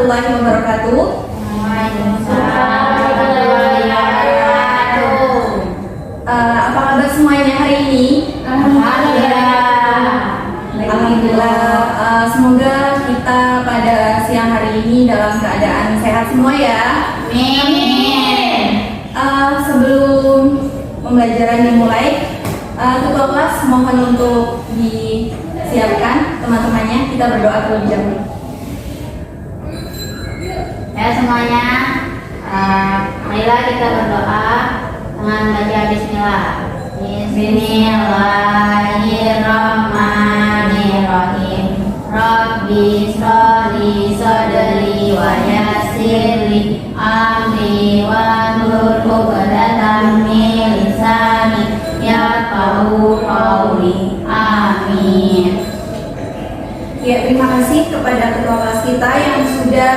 warahmatullahi wabarakatuh. Waalaikumsalam warahmatullahi wabarakatuh. Apa kabar semuanya hari ini? Alhamdulillah. Semoga kita pada siang hari ini dalam keadaan sehat semua ya. Amin. Sebelum pembelajaran dimulai, ketua kelas mohon untuk disiapkan teman-temannya. Kita berdoa terlebih dahulu. Ya semuanya, marilah kita berdoa dengan baca Bismillah. Bismillahirrahmanirrahim. Rabbi sholli sadri wa yassirli amri wa hlul 'uqdatam min lisani yafqahu qawli. Amin. Ya, terima kasih kepada ketua kelas kita yang sudah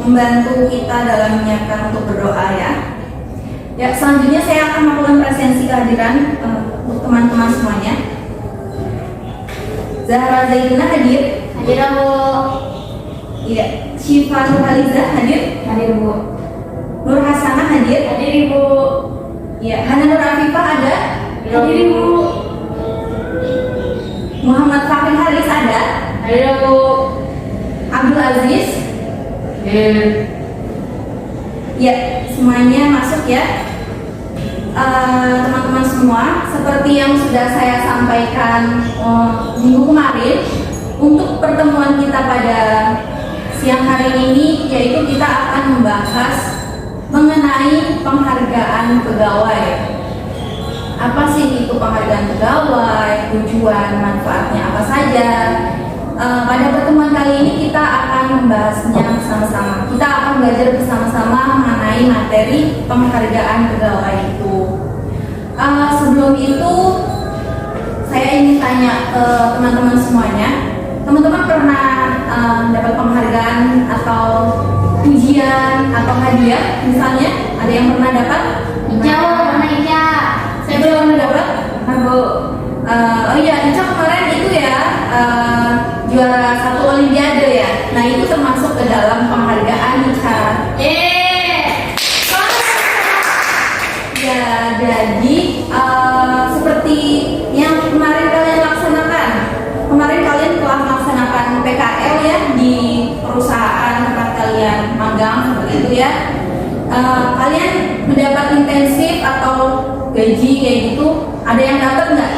membantu kita dalam menyiapkan untuk berdoa ya. Ya, selanjutnya saya akan melakukan presensi kehadiran untuk teman-teman semuanya. Zahra Zaidina hadir. Hadir Bu. Iya. Syifa Nurhaliza hadir. Hadir Bu. Nur Hasanah hadir. Hadir Ibu. Iya. Hana Nur Afifah ada. Hadir Ibu. Muhammad Fakir Haris ada. Hadir Bu. Abdul Aziz. Hadir. Ya, semuanya masuk ya. Teman-teman semua, seperti yang sudah saya sampaikan minggu kemarin, untuk pertemuan kita pada siang hari ini, yaitu kita akan membahas mengenai penghargaan pegawai. Apa sih itu penghargaan pegawai, tujuan, manfaatnya apa saja. Pada pertemuan kali ini kita akan membahasnya bersama-sama. Kita akan belajar bersama-sama mengenai materi penghargaan pegawai itu. Sebelum itu, saya ingin tanya ke teman-teman semuanya. Teman-teman pernah dapat penghargaan atau pujian atau hadiah? Misalnya, ada yang pernah dapat? Ica Bu, pernah Ica. Saya belum dapat. Bu. Oh iya, Ica kemarin itu ya juara 1 Olimpiade ya. Nah, itu termasuk ke dalam penghargaan Ica. Ya, jadi seperti yang kemarin kalian laksanakan. Kemarin kalian telah melaksanakan PKL ya di perusahaan tempat kalian magang seperti itu ya. Kalian mendapat intensif atau gaji kayak gitu? Ada yang dapat nggak?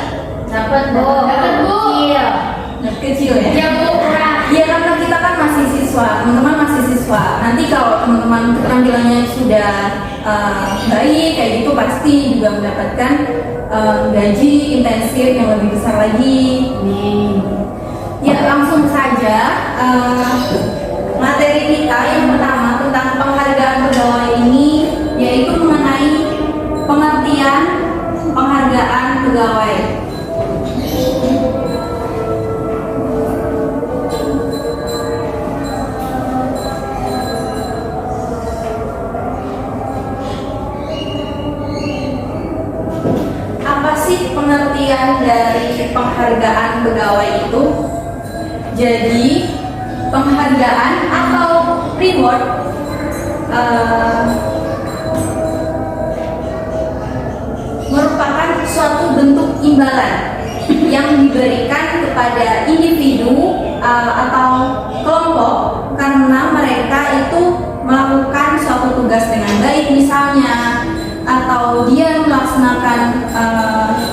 Dapat Bu. Dapat, Bu. Kecil. Kecil ya? Iya Bu, kurang. Iya, karena kita kan masih siswa, teman-teman masih siswa. Nanti kalau teman-teman keterampilannya sudah baik kayak gitu, pasti juga mendapatkan gaji intensif yang lebih besar lagi. Ya, langsung saja materi kita yang pertama tentang penghargaan pegawai ini, yaitu mengenai pengertian penghargaan pegawai. Apa sih pengertian dari penghargaan pegawai itu? Jadi, penghargaan atau reward merupakan suatu bentuk imbalan yang diberikan kepada individu atau kelompok karena mereka itu melakukan suatu tugas dengan baik misalnya, atau dia melaksanakan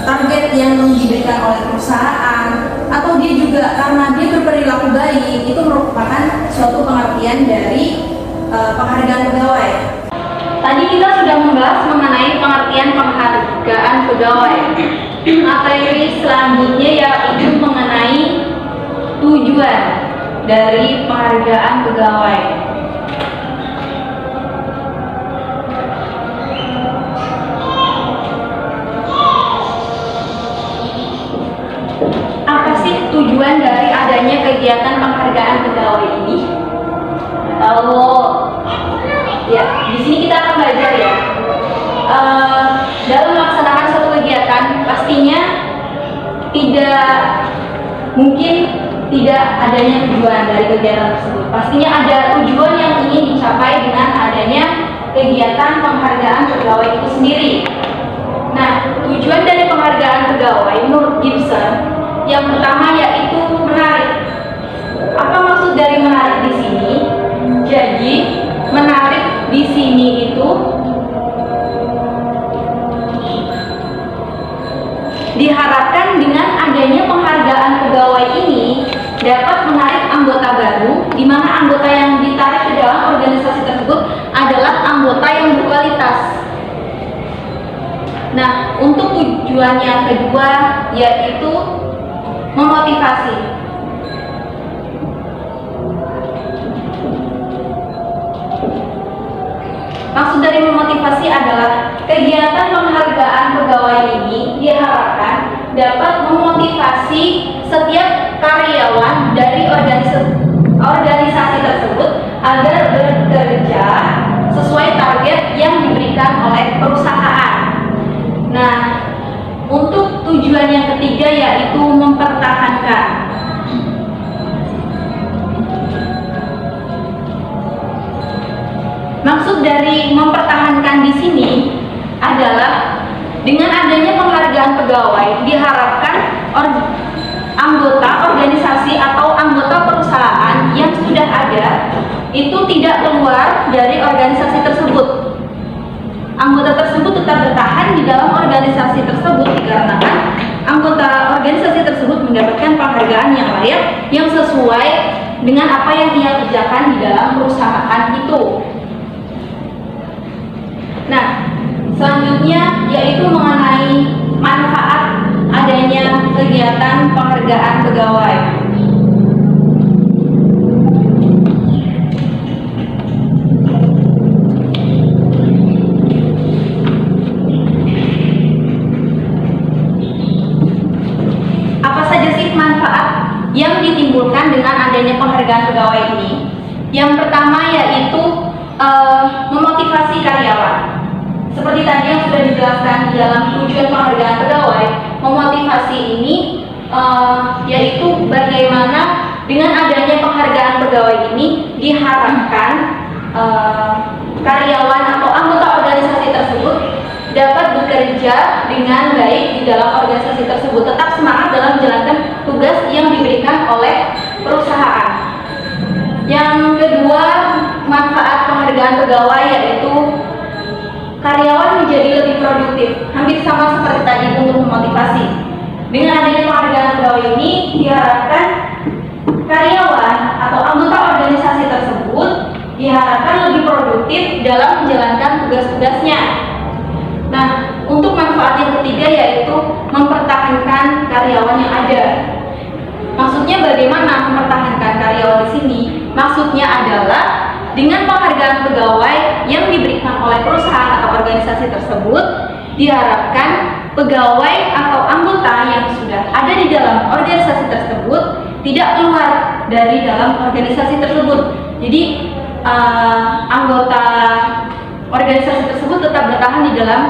target yang diberikan oleh perusahaan, atau dia juga karena dia berperilaku baik. Itu merupakan suatu pengertian dari penghargaan pegawai. Tadi kita sudah membahas mengenai pengertian penghargaan pegawai. Materi selanjutnya yaitu mengenai tujuan dari penghargaan pegawai. Apa sih tujuan dari adanya kegiatan penghargaan pegawai ini? Tahu? Ya, di sini kita akan belajar ya. Dalam melaksanakan suatu kegiatan, pastinya tidak mungkin tidak adanya tujuan dari kegiatan tersebut. Pastinya ada tujuan yang ingin dicapai dengan adanya kegiatan penghargaan pegawai itu sendiri. Nah, tujuan dari penghargaan pegawai menurut Gibson yang pertama yaitu menarik. Apa maksud dari menarik di sini? Jadi, menarik di sini itu diharapkan dengan adanya penghargaan pegawai ini dapat menarik anggota baru, di mana anggota yang ditarik ke dalam organisasi tersebut adalah anggota yang berkualitas. Nah, untuk tujuan yang kedua yaitu memotivasi. Maksud dari memotivasi adalah kegiatan penghargaan pegawai ini diharapkan dapat memotivasi setiap karyawan dari organisasi tersebut agar bekerja sesuai target yang diberikan oleh perusahaan. Nah, untuk tujuan yang ketiga yaitu mempertahankan. Maksud dari mempertahankan di sini adalah dengan adanya penghargaan pegawai diharapkan anggota organisasi atau anggota perusahaan yang sudah ada itu tidak keluar dari organisasi tersebut. Anggota tersebut tetap bertahan di dalam organisasi tersebut dikarenakan anggota organisasi tersebut mendapatkan penghargaan yang layak yang sesuai dengan apa yang ia kerjakan di dalam perusahaan itu. Nah, selanjutnya yaitu mengenai manfaat adanya kegiatan penghargaan pegawai. Apa saja sih manfaat yang ditimbulkan dengan adanya penghargaan pegawai ini? Yang pertama yaitu memotivasi karyawan. Seperti tadi yang sudah dijelaskan di dalam tujuan penghargaan pegawai, memotivasi ini yaitu bagaimana dengan adanya penghargaan pegawai ini diharapkan karyawan atau anggota organisasi tersebut dapat bekerja dengan baik di dalam organisasi tersebut, tetap semangat dalam menjalankan tugas yang diberikan oleh perusahaan. Yang kedua, manfaat penghargaan pegawai yaitu karyawan menjadi lebih produktif. Hampir sama seperti tadi untuk memotivasi. Dengan adanya penghargaan pegawai ini diharapkan karyawan atau anggota organisasi tersebut diharapkan lebih produktif dalam menjalankan tugas-tugasnya. Nah, untuk manfaat yang ketiga yaitu mempertahankan karyawan yang ada. Maksudnya bagaimana mempertahankan karyawan di sini? Maksudnya adalah dengan penghargaan pegawai yang diberikan oleh perusahaan atau organisasi tersebut, diharapkan pegawai atau anggota yang sudah ada di dalam organisasi tersebut tidak keluar dari dalam organisasi tersebut. Jadi anggota organisasi tersebut tetap bertahan di dalam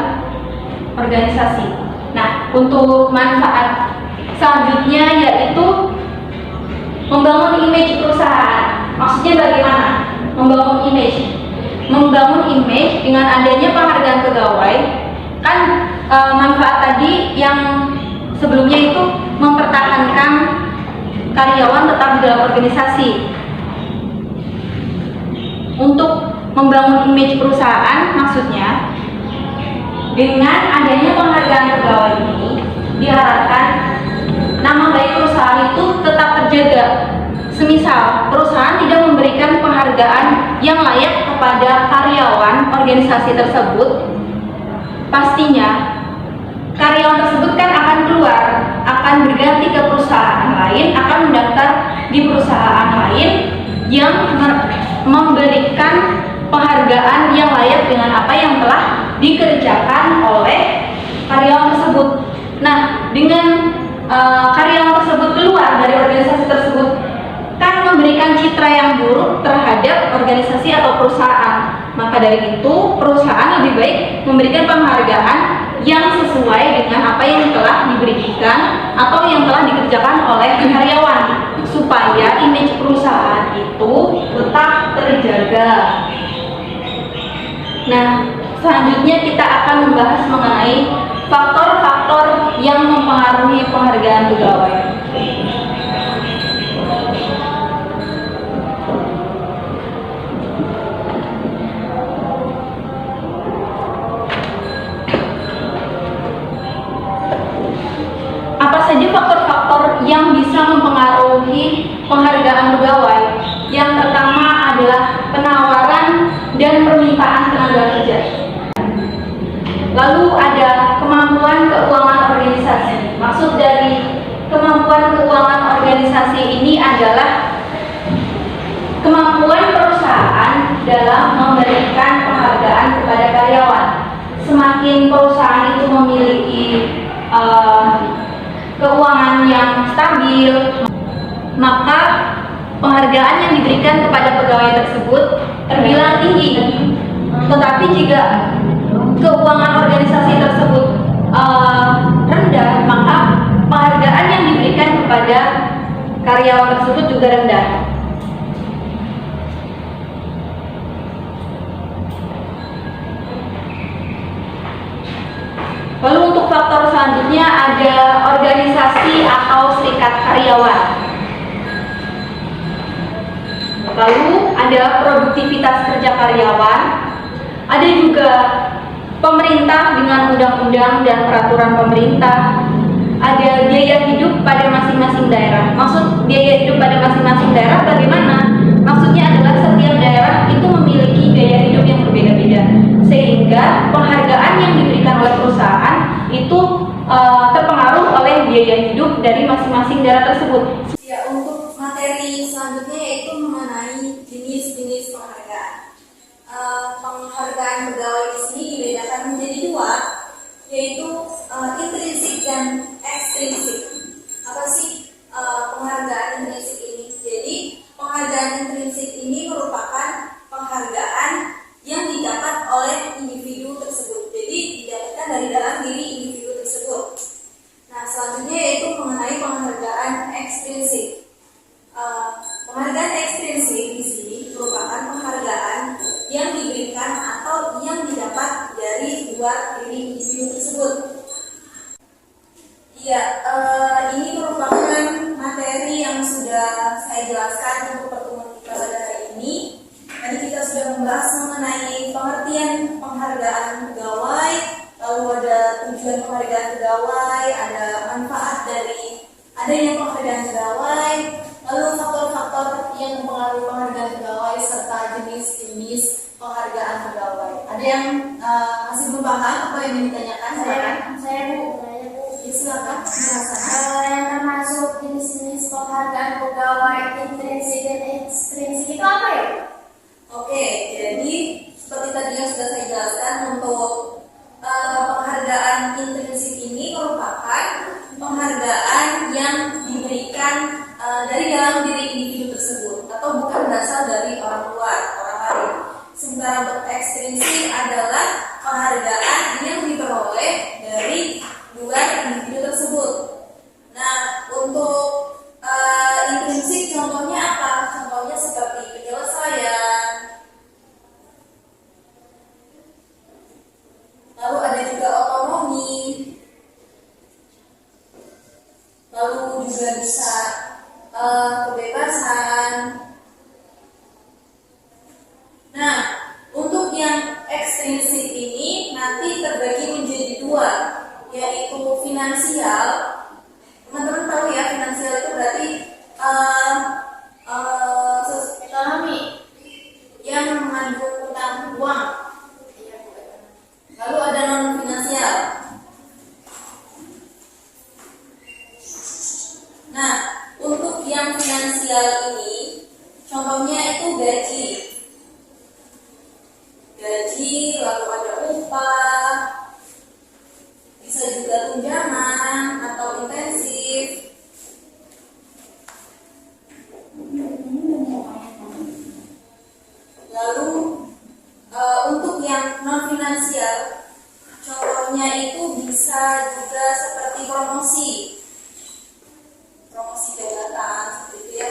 organisasi. Nah, untuk manfaat selanjutnya yaitu membangun image perusahaan. Maksudnya bagaimana? Membangun image dengan adanya penghargaan pegawai kan manfaat tadi yang sebelumnya itu mempertahankan karyawan tetap di dalam organisasi. Untuk membangun image perusahaan maksudnya dengan adanya penghargaan pegawai ini diharapkan nama baik perusahaan itu tetap terjaga. Semisal perusahaan tidak memberikan penghargaan yang layak kepada karyawan organisasi tersebut, pastinya karyawan tersebut kan akan keluar, akan berganti ke perusahaan lain, akan mendaftar di perusahaan lain yang memberikan penghargaan yang layak dengan apa yang telah dikerjakan oleh karyawan tersebut. Nah, dengan karyawan tersebut keluar dari organisasi tersebut kan memberikan citra yang buruk terhadap organisasi atau perusahaan. Maka dari itu perusahaan lebih baik memberikan penghargaan yang sesuai dengan apa yang telah diberikan atau yang telah dikerjakan oleh karyawan. supaya image perusahaan itu tetap terjaga. Nah, selanjutnya kita akan membahas mengenai faktor-faktor yang mempengaruhi penghargaan pegawai. Apa saja faktor-faktor yang bisa mempengaruhi penghargaan pegawai? Yang pertama adalah penawaran dan permintaan tenaga kerja. Lalu ada kemampuan keuangan organisasi. Maksud dari kemampuan keuangan organisasi ini adalah kemampuan perusahaan dalam memberikan penghargaan kepada karyawan. Semakin perusahaan itu memiliki keuangan yang stabil, maka penghargaan yang diberikan kepada pegawai tersebut terbilang tinggi. Tetapi jika keuangan organisasi tersebut rendah, maka penghargaan yang diberikan kepada karyawan tersebut juga rendah. Lalu untuk faktor selanjutnya ada organisasi atau serikat karyawan. Lalu ada produktivitas kerja karyawan. Ada juga pemerintah dengan undang-undang dan peraturan pemerintah. Ada biaya hidup pada masing-masing daerah. Maksud biaya hidup pada masing-masing daerah bagaimana? Maksudnya adalah setiap daerah itu memiliki gaya hidup yang berbeda-beda, sehingga penghargaan yang diberikan oleh perusahaan itu terpengaruh oleh biaya hidup dari masing-masing daerah tersebut. Ya, untuk materi selanjutnya yaitu mengenai jenis-jenis penghargaan. Penghargaan pegawai di sini dibedakan menjadi dua, yaitu intrinsik dan ekstrinsik. Apa sih penghargaan intrinsik ini? Jadi penghargaan intrinsik ini merupakan penghargaan yang didapat oleh individu tersebut. Jadi didapatkan dari dalam diri individu tersebut. Nah, selanjutnya yaitu mengenai penghargaan ekstrinsik. Penghargaan ekstrinsik di sini merupakan penghargaan yang diberikan atau yang didapat dari luar diri individu tersebut. Iya, ini merupakan materi yang sudah saya jelaskan untuk pertemuan kita pada hari ini. Tadi kita sudah membahas mengenai pengertian penghargaan pegawai, lalu ada tujuan penghargaan pegawai, ada manfaat dari adanya penghargaan pegawai, lalu faktor-faktor yang mempengaruhi penghargaan pegawai serta jenis-jenis penghargaan pegawai. Ada yang masih belum paham apa yang ditanyakan? Saya Bu. Ya, silakan jelaskan. Yang termasuk jenis-jenis penghargaan pegawai intrinsik dan ekstrinsik itu apa ya? Oke, jadi seperti tadi yang sudah saya jelaskan, untuk penghargaan intrinsik ini merupakan penghargaan yang diberikan dari dalam diri individu tersebut atau bukan berasal dari orang luar, orang lain. Sementara untuk ekstrinsik adalah penghargaan yang diperoleh dari luar individu tersebut. Nah, untuk intrinsik contohnya apa? Contohnya seperti penyelesaian. Lalu ada juga otonomi. Lalu juga bisa kebebasan. Nah, untuk yang ekstrinsik ini nanti terbagi menjadi dua, yaitu finansial. Teman-teman tahu ya, finansial itu berarti Ekonomi. yang mengandung tentang uang. Lalu ada non finansial. Nah, untuk yang finansial ini contohnya itu gaji. Gaji, lalu ada upah, bisa juga tunjangan atau intensif. Lalu untuk yang non finansial, contohnya itu bisa juga seperti promosi jabatan, seperti itu ya.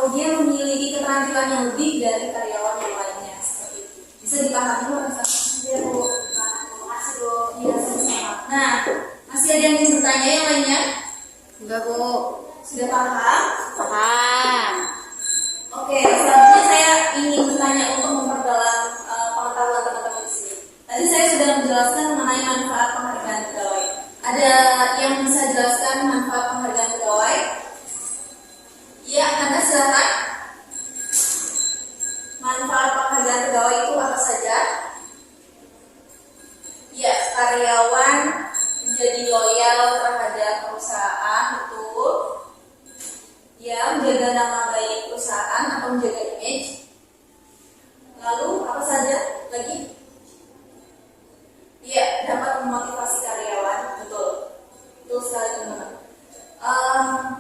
atau dia memiliki keterampilan yang lebih dari karyawan yang lainnya seperti itu. Bisa dipahami Bu rasa? Iya Bu. Terima kasih Bu. Iya, sama-sama. Nah, masih ada yang ingin bertanya yang lainnya? Enggak, Bu. Sudah paham? Paham. Oke, selanjutnya saya ingin bertanya untuk memperdalam pengetahuan teman-teman di sini. Tadi saya sudah menjelaskan mengenai manfaat penghargaan pegawai. Ada yang bisa jelaskan manfaat penghargaan pegawai? Ya, Anda silakan. Manfaat penghargaan pegawai itu apa saja? Ya, karyawan menjadi loyal terhadap perusahaan, betul. Ya, menjaga nama baik perusahaan atau menjaga image. Lalu apa saja lagi? Iya, dapat memotivasi karyawan, betul. Betul sekali teman-teman.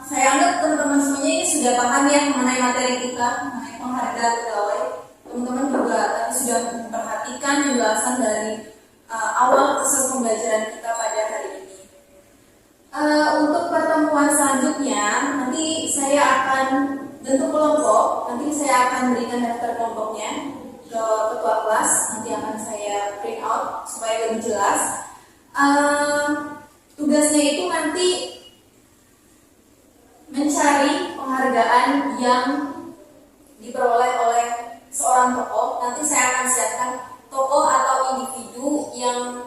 Saya anggap teman-teman semuanya ini sudah paham ya mengenai materi kita, mengenai penghargaan pegawai. Teman-teman juga tadi sudah memperhatikan penjelasan dari awal proses pembelajaran kita pada hari ini. Untuk pertemuan selanjutnya, nanti saya akan bentuk kelompok. Nanti saya akan berikan daftar kelompoknya ke ketua kelas. Nanti akan saya print out supaya lebih jelas. Tugasnya itu nanti mencari penghargaan yang diperoleh oleh seorang tokoh. Nanti saya akan siapkan tokoh atau individu yang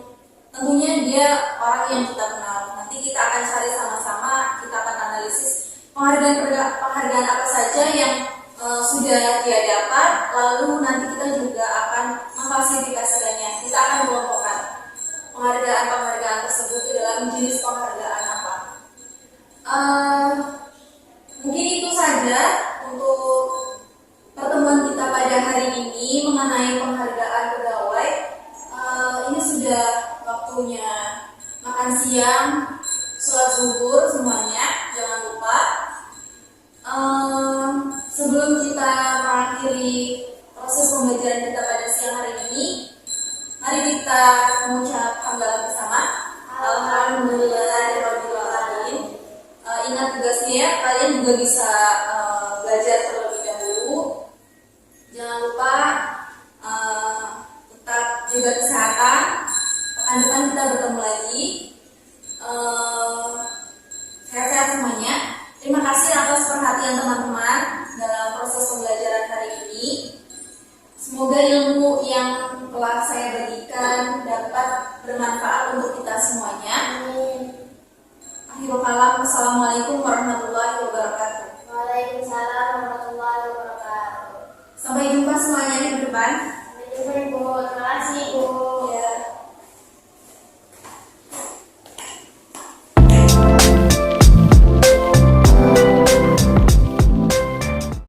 tentunya dia orang yang kita kenal. Nanti kita akan cari sama-sama, kita akan analisis penghargaan apa saja yang sudah dia dapat, lalu nanti kita juga akan memfasilitasikannya. Kita akan kelompokkan penghargaan tersebut ke dalam jenis penghargaan apa. Mungkin itu saja untuk pertemuan kita pada hari ini mengenai penghargaan pegawai. Ini sudah waktunya makan siang, sholat zuhur semuanya, jangan lupa. Sebelum kita mengakhiri proses pembelajaran kita pada siang hari ini, mari kita mengucap hamdalah bersama. Alhamdulillahirabbil alamin. Ingat tugasnya ya, kalian juga bisa belajar terlebih dahulu. Jangan lupa tetap jaga kesehatan. Pekan depan kita bertemu lagi. Sehat-sehat semuanya. Terima kasih atas perhatian teman-teman dalam proses pembelajaran hari ini. Semoga ilmu yang telah saya bagikan dapat bermanfaat untuk kita semuanya. Akhirul kalam, Assalamualaikum warahmatullahi wabarakatuh. Waalaikumsalam warahmatullahi wabarakatuh. Sampai jumpa semuanya di depan. Sampai jumpa Bu. Terima kasih Bu.